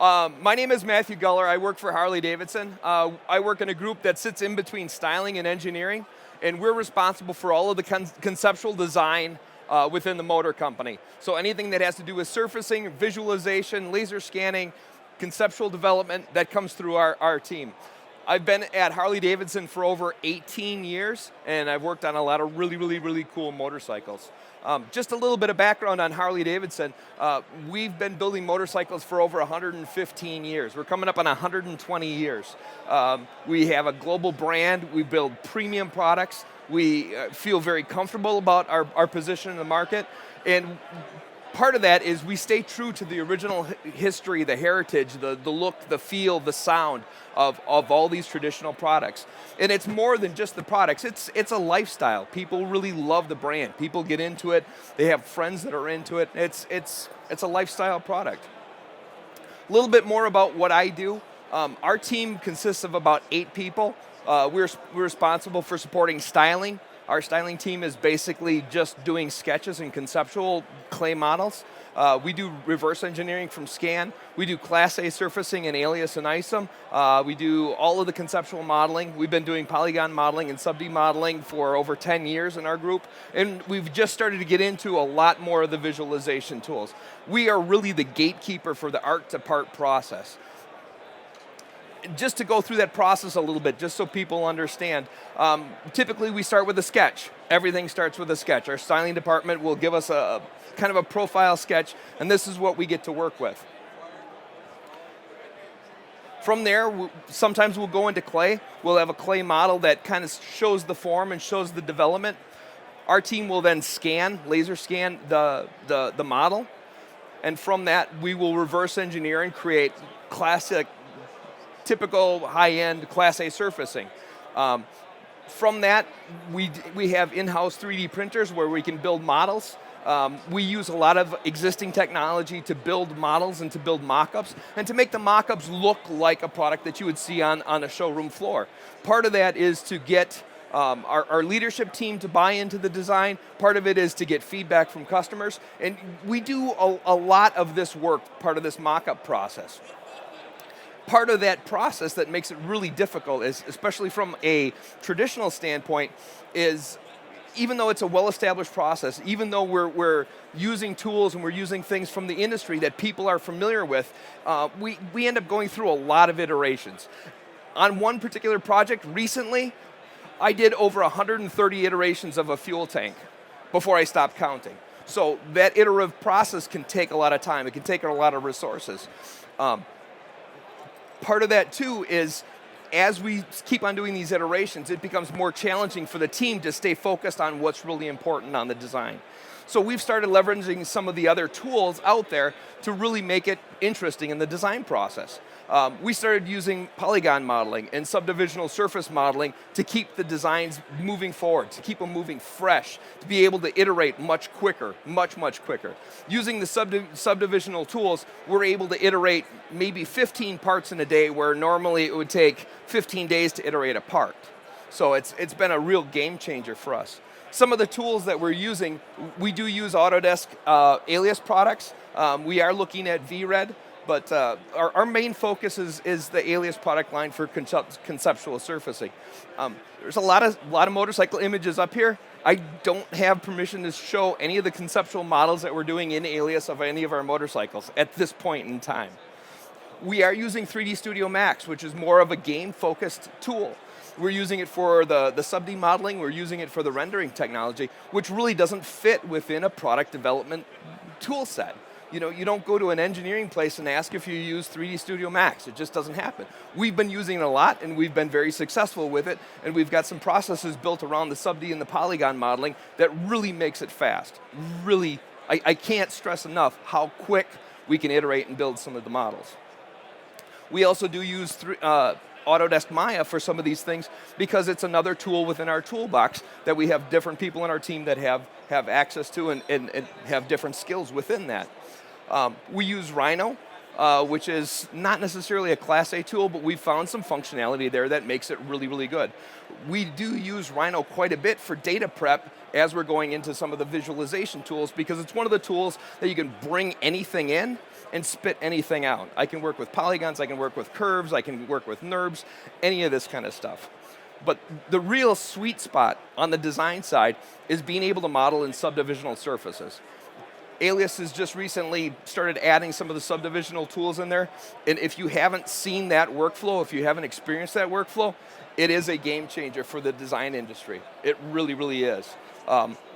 My name is Matthew Guller. I work for Harley-Davidson. I work in a group that sits in between styling and engineering, and we're responsible for all of the conceptual design within the motor company. So anything that has to do with surfacing, visualization, laser scanning, conceptual development, that comes through our team. I've been at Harley-Davidson for over 18 years, and I've worked on a lot of really cool motorcycles. Just a little bit of background on Harley-Davidson. We've been building motorcycles for over 115 years. We're coming up on 120 years. We have a global brand. We build premium products. We feel very comfortable about our position in the market. And part of that is we stay true to the original history, the heritage, the look, the feel, the sound of all these traditional products. And it's more than just the products, it's a lifestyle. People really love the brand. People get into it, they have friends that are into it. It's a lifestyle product. A little bit more about what I do. Our team consists of about 8 people. We're responsible for supporting styling. Our styling team is basically just doing sketches and conceptual clay models. We do reverse engineering from scan. We do Class A surfacing and alias and ISOM. We do all of the conceptual modeling. We've been doing polygon modeling and sub-D modeling for over 10 years in our group, and we've just started to get into a lot more of the visualization tools. We are really the gatekeeper for the art to part process. Just to go through that process a little bit, just so people understand, typically we start with a sketch. Everything starts with a sketch. Our styling department will give us a kind of a profile sketch, and this is what we get to work with. From there, sometimes we'll go into clay. We'll have a clay model that kind of shows the form and shows the development. Our team will then scan, laser scan the model, and from that we will reverse engineer and create classic, typical high-end Class A surfacing. From that, we have in-house 3D printers where we can build models. We use a lot of existing technology to build models and to build mock-ups, and to make the mock-ups look like a product that you would see on a showroom floor. Part of that is to get our leadership team to buy into the design. Part of it is to get feedback from customers, and we do a lot of this work, part of this mock-up process. Part of that process that makes it really difficult is, especially from a traditional standpoint, is even though it's a well-established process, even though we're using tools and we're using things from the industry that people are familiar with, we end up going through a lot of iterations. On one particular project recently, I did over 130 iterations of a fuel tank before I stopped counting. So that iterative process can take a lot of time. It can take a lot of resources. Part of that too is, as we keep on doing these iterations, it becomes more challenging for the team to stay focused on what's really important on the design. So we've started leveraging some of the other tools out there to really make it interesting in the design process. We started using polygon modeling and subdivisional surface modeling to keep the designs moving forward, to keep them moving fresh, to be able to iterate much quicker, much quicker. Using the subdivisional tools, we're able to iterate maybe 15 parts in a day, where normally it would take 15 days to iterate a part. So it's been a real game changer for us. Some of the tools that we're using, we do use Autodesk alias products. We are looking at VRED. But our main focus is the alias product line for conceptual surfacing. There's a lot of motorcycle images up here. I don't have permission to show any of the conceptual models that we're doing in alias of any of our motorcycles at this point in time. We are using 3D Studio Max, which is more of a game-focused tool. We're using it for the sub-D modeling. We're using it for the rendering technology, which really doesn't fit within a product development tool set. You know, you don't go to an engineering place and ask if you use 3D Studio Max. It just doesn't happen. We've been using it a lot, and we've been very successful with it, and we've got some processes built around the sub-D and the polygon modeling that really makes it fast. Really, I can't stress enough how quick we can iterate and build some of the models. We also do use Autodesk Maya for some of these things, because it's another tool within our toolbox that we have different people in our team that have access to and have different skills within that. We use Rhino, which is not necessarily a Class A tool, but we've found some functionality there that makes it really good. We do use Rhino quite a bit for data prep as we're going into some of the visualization tools, because it's one of the tools that you can bring anything in and spit anything out. I can work with polygons, I can work with curves, I can work with NURBS, any of this kind of stuff. But the real sweet spot on the design side is being able to model in subdivisional surfaces. Alias has just recently started adding some of the subdivisional tools in there, and if you haven't seen that workflow, if you haven't experienced that workflow, it is a game changer for the design industry. It really, really is.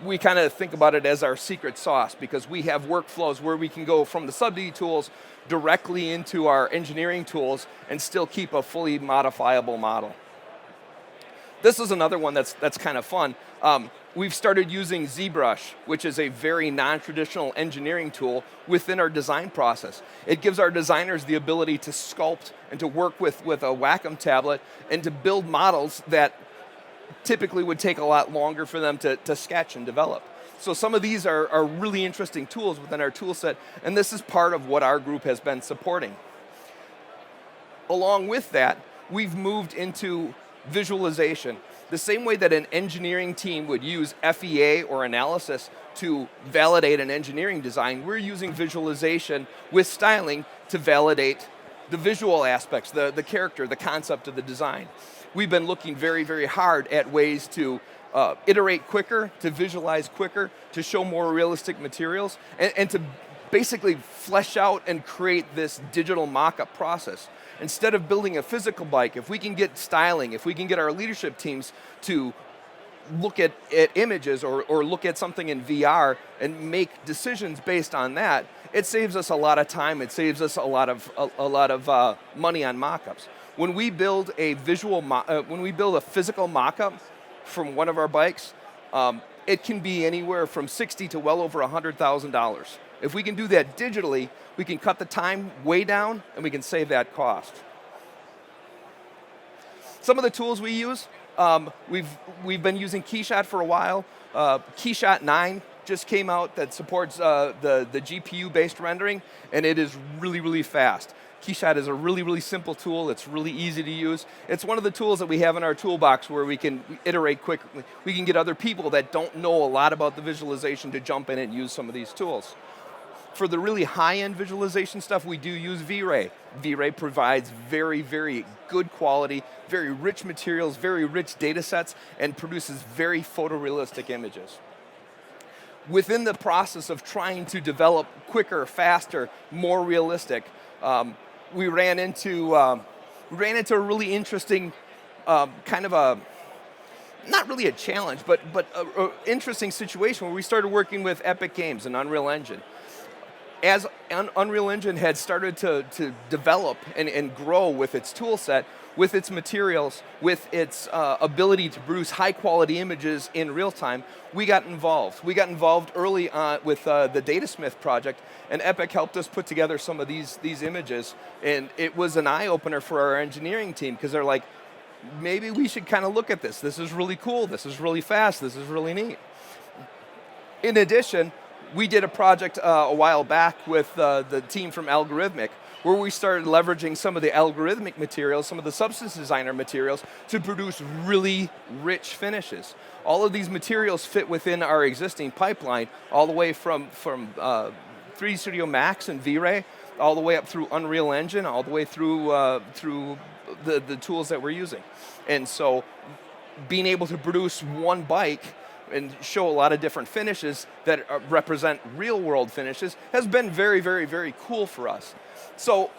We kind of think about it as our secret sauce because we have workflows where we can go from the sub-D tools directly into our engineering tools and still keep a fully modifiable model. This is another one that's kind of fun. We've started using ZBrush, which is a very non-traditional engineering tool within our design process. It gives our designers the ability to sculpt and to work with a Wacom tablet and to build models that typically would take a lot longer for them to sketch and develop. So some of these are really interesting tools within our tool set, and this is part of what our group has been supporting. Along with that, we've moved into visualization. The same way that an engineering team would use FEA or analysis to validate an engineering design, we're using visualization with styling to validate the visual aspects, the character, the concept of the design. We've been looking very, very hard at ways to iterate quicker, to visualize quicker, to show more realistic materials, and to basically flesh out and create this digital mock-up process. Instead of building a physical bike, if we can get styling, if we can get our leadership teams to look at images or look at something in VR and make decisions based on that, it saves us a lot of time, it saves us a lot of money on mock-ups. When we build a physical mock-up from one of our bikes, it can be anywhere from $60,000 to well over $100,000. If we can do that digitally, we can cut the time way down and we can save that cost. Some of the tools we use, we've been using KeyShot for a while. KeyShot 9 just came out that supports the GPU-based rendering, and it is really, really fast. KeyShot is a really, really simple tool. It's really easy to use. It's one of the tools that we have in our toolbox where we can iterate quickly. We can get other people that don't know a lot about the visualization to jump in and use some of these tools. For the really high-end visualization stuff, we do use V-Ray. V-Ray provides very, very good quality, very rich materials, very rich data sets, and produces very photorealistic images. Within the process of trying to develop quicker, faster, more realistic, we ran into a really interesting kind of a, not really a challenge, but an interesting situation where we started working with Epic Games and Unreal Engine. As Unreal Engine had started to develop and grow with its tool set, with its materials, with its ability to produce high quality images in real time, we got involved. We got involved early on with the Datasmith project, and Epic helped us put together some of these images, and it was an eye-opener for our engineering team, because they're like, maybe we should kind of look at this. This is really cool, this is really fast, this is really neat. In addition, we did a project a while back with the team from Algorithmic, where we started leveraging some of the algorithmic materials, some of the substance designer materials, to produce really rich finishes. All of these materials fit within our existing pipeline, all the way from 3D Studio Max and V-Ray, all the way up through Unreal Engine, all the way through the tools that we're using. And so being able to produce one bike and show a lot of different finishes that represent real-world finishes has been very, very, very cool for us. So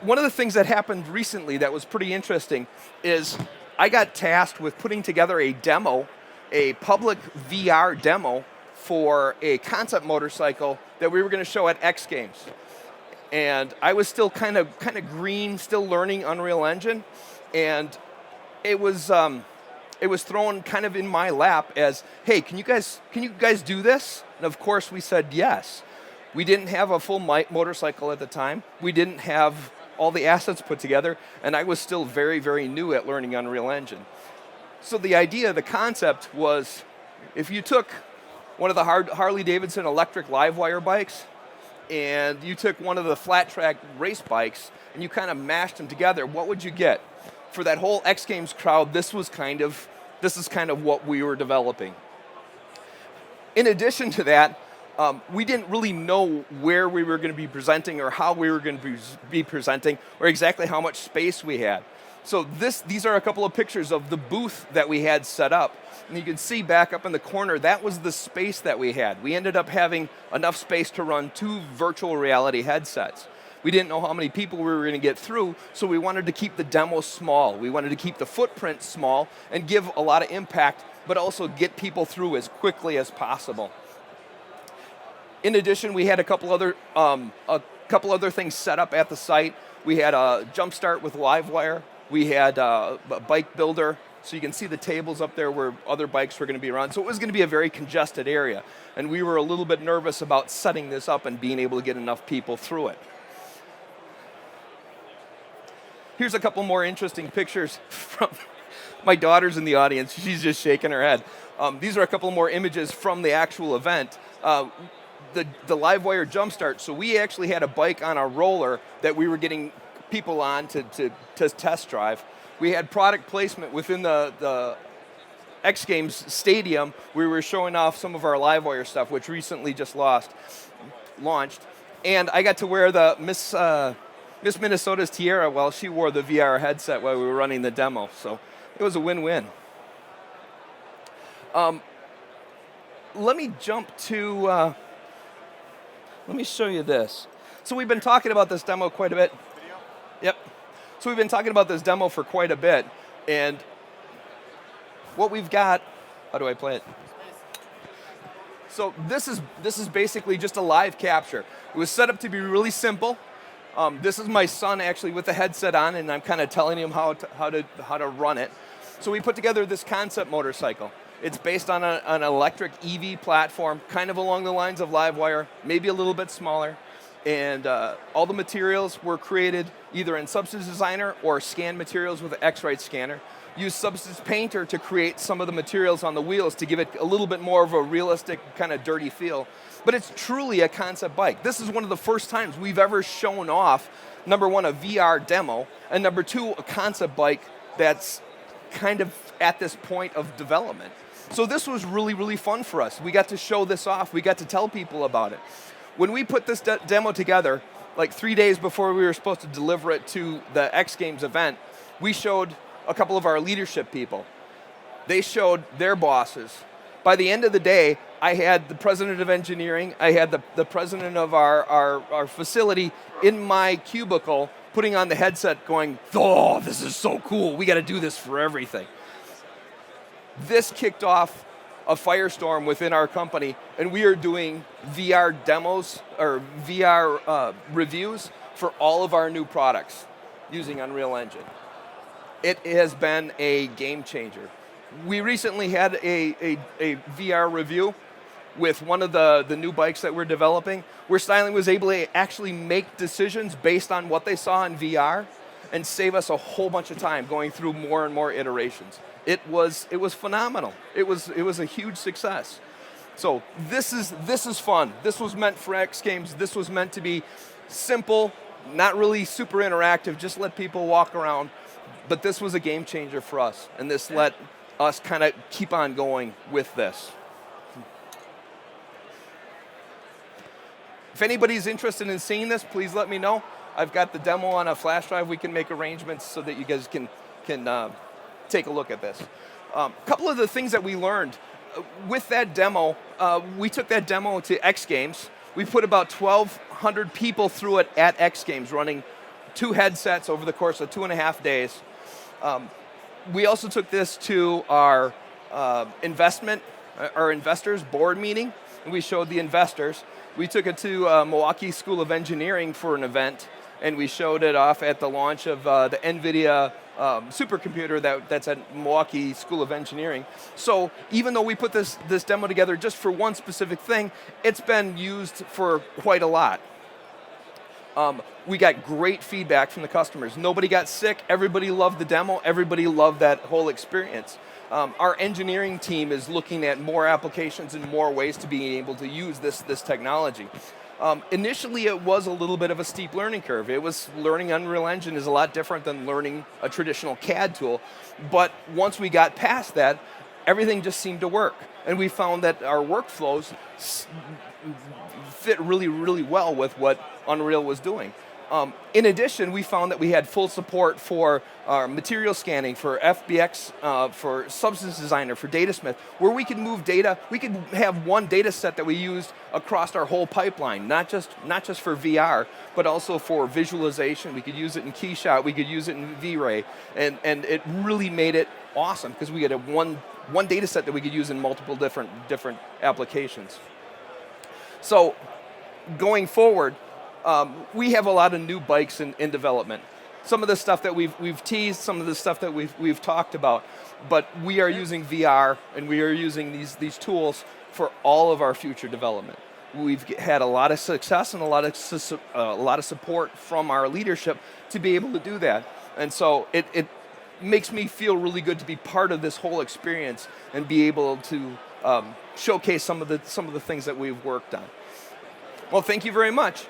one of the things that happened recently that was pretty interesting is I got tasked with putting together a demo, a public VR demo for a concept motorcycle that we were going to show at X Games. And I was still kind of green, still learning Unreal Engine, and it was thrown kind of in my lap as, hey, can you guys do this? And of course we said yes. We didn't have a full motorcycle at the time. We didn't have all the assets put together, and I was still very, very new at learning Unreal Engine. So the idea, the concept was, if you took one of the Harley-Davidson electric live wire bikes, and you took one of the flat track race bikes, and you kind of mashed them together, what would you get? For that whole X Games crowd, this is kind of what we were developing. In addition to that, we didn't really know where we were going to be presenting or how we were going to be presenting or exactly how much space we had. So these are a couple of pictures of the booth that we had set up. And you can see back up in the corner, that was the space that we had. We ended up having enough space to run 2 virtual reality headsets. We didn't know how many people we were going to get through, so we wanted to keep the demo small. We wanted to keep the footprint small and give a lot of impact, but also get people through as quickly as possible. In addition, we had a couple other things set up at the site. We had a Jumpstart with Livewire. We had a bike builder, so you can see the tables up there where other bikes were going to be around. So it was going to be a very congested area, and we were a little bit nervous about setting this up and being able to get enough people through it. Here's a couple more interesting pictures from my daughter's in the audience. She's just shaking her head. These are a couple more images from the actual event. The Livewire Jumpstart, so we actually had a bike on a roller that we were getting people on to test drive. We had product placement within the X Games stadium. We were showing off some of our Livewire stuff, which recently just launched. And I got to wear the Miss Minnesota's tiara while she wore the VR headset while we were running the demo. So it was a win-win. Let me jump to, let me show you this. So we've been talking about this demo quite a bit. Yep. So we've been talking about this demo for quite a bit, and what we've got, how do I play it? So this is basically just a live capture. It was set up to be really simple. This is my son actually with the headset on, and I'm kind of telling him how to run it. So we put together this concept motorcycle. It's based on an electric EV platform, kind of along the lines of Livewire, maybe a little bit smaller. And all the materials were created either in Substance Designer or scanned materials with an X-Rite scanner. Use Substance Painter to create some of the materials on the wheels to give it a little bit more of a realistic, kind of dirty feel. But it's truly a concept bike. This is one of the first times we've ever shown off, number one, a VR demo, and number two, a concept bike that's kind of at this point of development. So this was really, really fun for us. We got to show this off. We got to tell people about it. When we put this demo together, like 3 days before we were supposed to deliver it to the X Games event, we showed a couple of our leadership people. They showed their bosses. By the end of the day, I had the president of engineering, I had the president of our facility in my cubicle putting on the headset going, oh, this is so cool, we got to do this for everything. This kicked off a firestorm within our company, and we are doing VR demos or VR reviews for all of our new products using Unreal Engine. It has been a game changer. We recently had a VR review with one of the new bikes that we're developing, where Styling was able to actually make decisions based on what they saw in VR and save us a whole bunch of time going through more and more iterations. It was phenomenal. It was a huge success. So this is fun. This was meant for X Games. This was meant to be simple, not really super interactive, just let people walk around. But this was a game changer for us, and this let us kind of keep on going with this. If anybody's interested in seeing this, please let me know. I've got the demo on a flash drive. We can make arrangements so that you guys can take a look at this. A couple of the things that we learned with that demo, we took that demo to X Games. We put about 1,200 people through it at X Games, running 2 headsets over the course of 2.5 days. We also took this to our investors board meeting, and we showed the investors. We took it to Milwaukee School of Engineering for an event, and we showed it off at the launch of the NVIDIA supercomputer that's at Milwaukee School of Engineering. So even though we put this demo together just for one specific thing, it's been used for quite a lot. We got great feedback from the customers. Nobody got sick. Everybody loved the demo. Everybody loved that whole experience. Our engineering team is looking at more applications and more ways to be able to use this technology. Initially, it was a little bit of a steep learning curve. It was learning Unreal Engine is a lot different than learning a traditional CAD tool. But once we got past that, everything just seemed to work. And we found that our workflows fit really, really well with what Unreal was doing. In addition, we found that we had full support for material scanning, for FBX, for Substance Designer, for Datasmith, where we could move data. We could have one data set that we used across our whole pipeline, not just for VR, but also for visualization. We could use it in KeyShot, we could use it in V-Ray, and it really made it awesome because we had one data set that we could use in multiple different applications. So, going forward, we have a lot of new bikes in development. Some of the stuff that we've teased, some of the stuff that we've talked about, but we are using VR and we are using these tools for all of our future development. We've had a lot of success and a lot of support from our leadership to be able to do that, and so it makes me feel really good to be part of this whole experience and be able to showcase some of the things that we've worked on. Well, thank you very much.